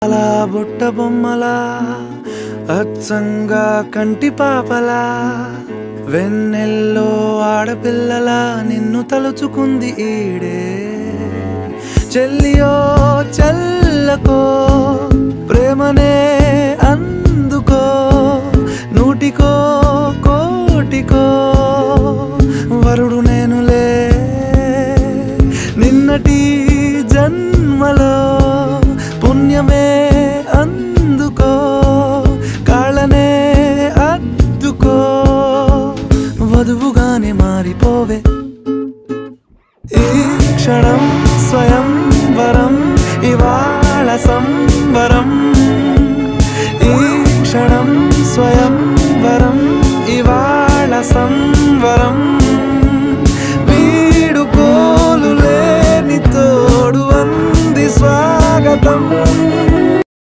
అలా బుట్ట బొమ్మలా అచ్చంగా కంటి పాపలా వెన్నెల్లో ఆడపిల్లలా నిన్ను తలుచుకుంది ఈడే చెల్లియో చల్లకో ప్రేమనే అందుకో నూటికో కోటికో వరుడు నేనులే నిన్నటి జన్మలో పుణ్యమే అందుకో కాళ్ళనే అద్దుకో వధువుగానే మారిపోవే ఈ క్షణం స్వయం వరం ఇవాళ సంవరం ఈ క్షణం స్వయం వరం ఇవాళ సంవరం వీడుకోలు లేని తోడు అంది స్వాగతం